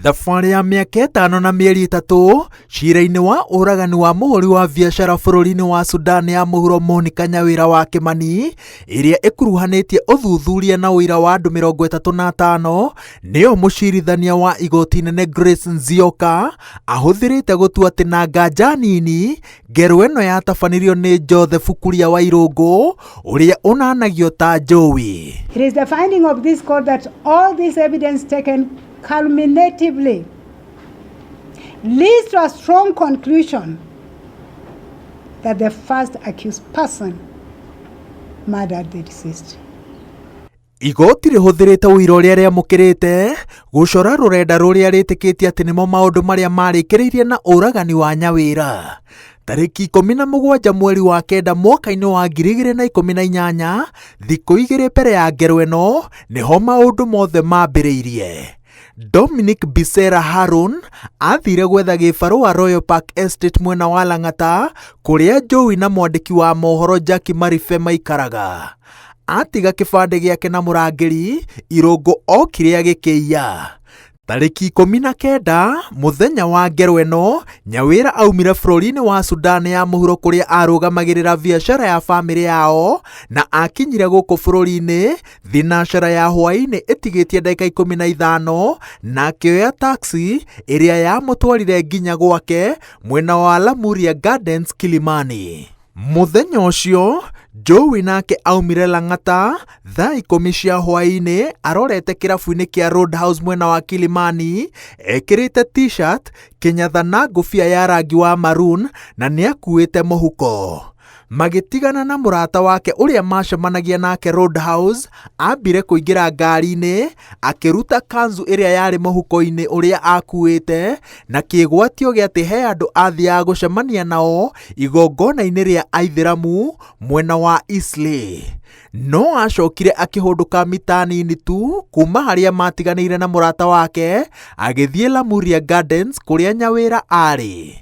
Thabarĩ ya mĩaka 5 na mĩeri 3 cira-inĩ wa ũragani wa mũhũri wa biacara bũrũri-inĩ wa Sudan ya mũhuro Monica Nyawĩra wa Kĩmani, ĩrĩa ĩkuruhanĩtie ũthuthuria na ũira wa andũ 35, nĩyo mũcirithania wa igoti inene Grace Nzioka ahũthĩrĩte gũtua atĩ na nganja nini ngero ĩno yatabanirio nĩ Joseph Kuria wa Irũngũ, ũrĩa ũnanagio ta Jowie. It is the finding of this court that all this evidence taken culminatively leads to a strong conclusion that the first accused person murdered the deceased. Igoti rĩhũthĩrĩte ũira ũrĩa rĩamũkĩrĩte gũcora rũrenda rũrĩa rĩtĩkĩtie atĩ nĩmo maũndũ marĩa marĩkĩrĩirie na ũragani wa Nyawĩra. Tarĩki 17 mweri wa 9 mwaka-inĩ wa 2018, thikũ igĩrĩ mbere ya ngero ĩno, nĩho maũndũ mothe mambĩrĩirie. Dominic Bisera Harun athire gwetha gĩbarũa Royal Park Estate mwena wa Lang'ata, kũrĩa Jowie na mwandĩki wa mohoro Jackie Marife maikaraga. Atiga kĩbandĩ gĩake na mũrangĩri, Irũngũ okire agĩkĩiya. Tarĩki 19 mũthenya wa ngero ĩno, Nyawĩra aumire bũrũri-inĩ wa Sudan ya mũhuro kũrĩa arũgamagĩrĩra biacara ya bamĩrĩ yao, na akinyire gũkũ bũrũri-inĩ thinacara ya hwaĩ-inĩ ĩtigĩtie ndagĩka 15, na akĩoya taxi ĩrĩa yamũtwarire nginya gwake mwena wa Lamuria Gardens Kilimani. Mũthenya ũcio Jowie nake aumire Lang'ata thaa 10 cia hwaĩ-inĩ arorete kĩrabu-inĩ kĩa Roadhouse mwena wa Kilimani, ekĩrĩte t-shirt, kĩnyatha na ngũbia ya rangi wa maroon na nĩakuĩte mũhuko. Magĩtigana na mũrata wake ũrĩa macemanagia nake Roadhouse, ambire kũingĩra ngari-inĩ akĩruta kanzu ĩrĩa yarĩ mũhuko-inĩ ũrĩa akuĩte, na kĩgwatio gĩa atĩ he andũ athiaga gũcemania nao igongona-inĩ rĩa Aithĩramu mwena wa Eastleigh. No acokire akĩhũndũka mita nini tu kuma harĩa matiganĩire na mũrata wake, agĩthiĩ Lamuria Gardens kũrĩa Nyawĩra arĩ.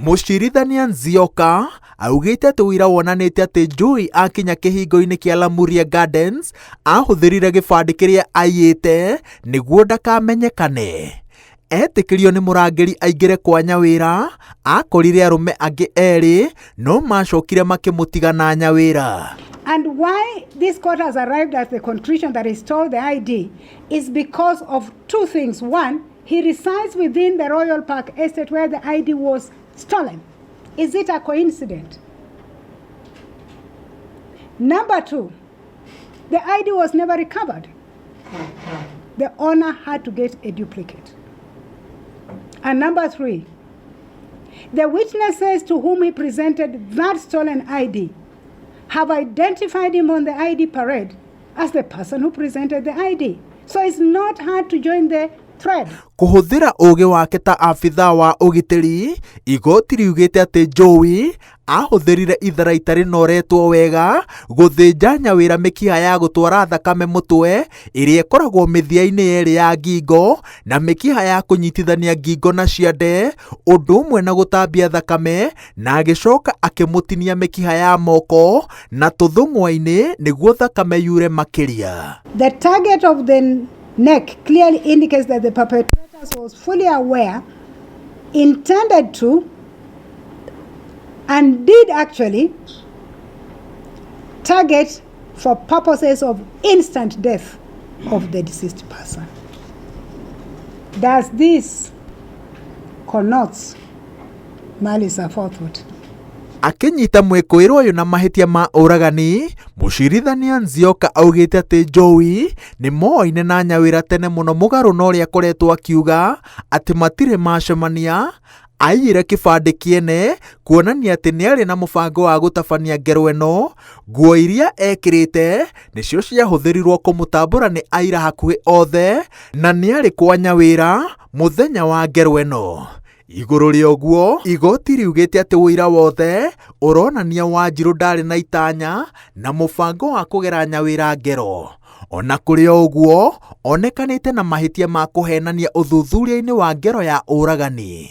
Mũcirithania Nzioka augĩte atĩ ũira wonanĩte atĩ Jowie akinya kĩhingo-inĩ kĩa Lamuria Gardens ahũthĩrire gĩbandĩ kĩrĩa aiyĩte nĩguo ndakamenyekane. Etĩkĩrio nĩ mũrangĩri aingĩre kwa Nyawĩra, akorire arũme angĩ erĩ, no macokire makĩmũtiga na Nyawĩra. And why this court has arrived at the conclusion that he stole the ID is because of two things. One, he resides within the Royal Park Estate where the ID was stolen. Is it a coincidence? Number two, the ID was never recovered. The owner had to get a duplicate. And number three, the witnesses to whom he presented that stolen ID have identified him on the ID parade as the person who presented the ID. So it's not hard to join the thread. Kũhũthĩra ũũgĩ wake ta abithaa wa ũgitĩri, igoti riugĩte atĩ Jowie ahũthĩrire itharaita rĩnoretwo wega gũthĩnja Nyawĩra mĩkiha ya gũtwara thakame mũtwe ĩrĩa ĩkoragwo mĩthia-inĩ yerĩ ya ngingo na mĩkiha ya kũnyitithania ngingo na ciande, ũndũ ũmwe na gũtambia thakame, na agĩcoka akĩmũtinia mĩkiha ya moko na tũthũng'wa-inĩ nĩguo thakame yure makĩria. The target of the neck clearly indicates that the perpetrator was fully aware, intended to, and did actually target for purposes of instant death of the deceased person. Does this connotes malice aforethought? Akĩnyita mwĩkũĩrwo ũyũ na mahĩtia ma ũragani, mũcirithania Nzioka augĩte atĩ Jowie nĩ moine na Nyawĩra tene mũno mũgarũ na ũrĩa akoretwo akiuga atĩ matirĩ macemania. Aiyire kĩbandĩ kĩene kuonania atĩ nĩarĩ na mũbango wa gũtabania ngero ĩno. Nguo iria ekĩrĩte nĩcio ciahũthĩrirwo kũmũtambũra nĩ aira hakuhĩ othe, na nĩarĩ kwa Nyawĩra mũthenya wa ngero ĩno. Igũrũ rĩa ũguo, igoti riugĩte atĩ ũira wothe ũronania Wanjirũ ndarĩ na itanya na mũbango wa kũgera Nyawĩra ngero. Ona kũrĩ o ũguo, onekanĩte na mahĩtia ma kũhenania ũthuthuria-inĩ wa ngero ya ũragani.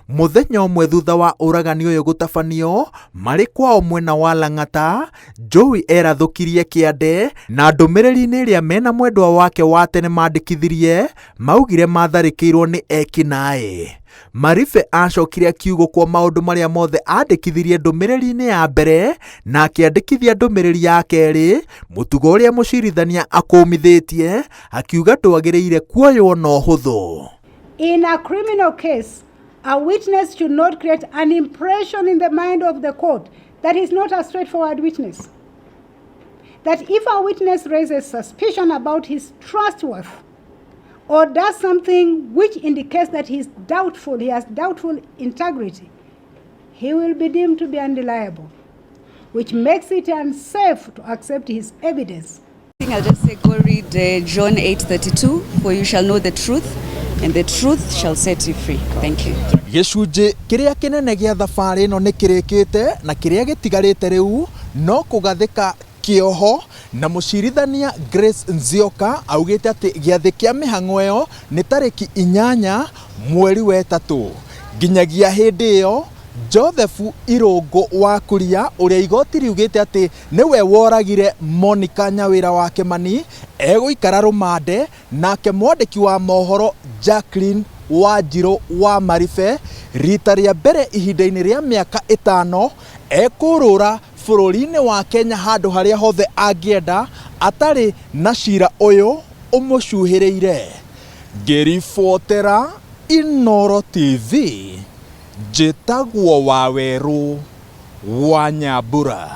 Mũthenya ũmwe thutha wa ũragani ũyũ gũtabanio marĩ kwao mwena wa Lang'ata, Jowie erathũkirie kĩande na ndũmĩrĩri-inĩ ĩrĩa mena mwendwa wake wa tene mandĩkithirie maugire matharĩkĩirwo nĩ ekinaĩ. Maribe acokire akiugo kwa maũndũ marĩa mothe andĩkithirie ndũmĩrĩri-inĩ ya mbere na akĩandĩkithia ndũmĩrĩri ya kerĩ, mũtugo ũrĩa mũcirithania akũmithĩtie akiuga ndwagĩrĩire kuoywo na ũhũthũ. In a criminal case, a witness should not create an impression in the mind of the court that is not a straightforward witness. That if a witness raises suspicion about his trustworthiness or does something which indicates that he has doubtful integrity, he will be deemed to be unreliable, which makes it unsafe to accept his evidence. I'll just say go read John 8:32, for you shall know the truth, and the truth shall set you free. Thank you. Gĩcunjĩ kĩrĩa kĩnene gĩa thabarĩ ĩno nĩ kĩrĩkĩte na kĩrĩa gĩtigarĩte rĩu no kũgathĩka kĩoho, na mũcirithania Grace Nzioka augĩte atĩ gĩathĩ kĩa mĩhang'o ĩyo nĩ tarĩki 8 mweri wa ĩtatũ. Nginyagia hĩndĩ ĩyo Joseph Irũngũ wa Kuria ũrĩa igoti riugĩte atĩ nĩwe woragire Monica Nyawĩra wa Kĩmani egũikara rũmande, nake mwandĩki wa mohoro Jacqueline Wanjirũ wa Maribe rita rĩa mbere ihinda-inĩ rĩa mĩaka 5 ekũrũra bũrũri-inĩ wa Kenya handũ harĩa hothe angĩenda atarĩ na cira ũyũ ũmũcuhĩrĩire. Ngĩribotera Inooro TV, njĩtagwo Wawerũ wa Nyambura.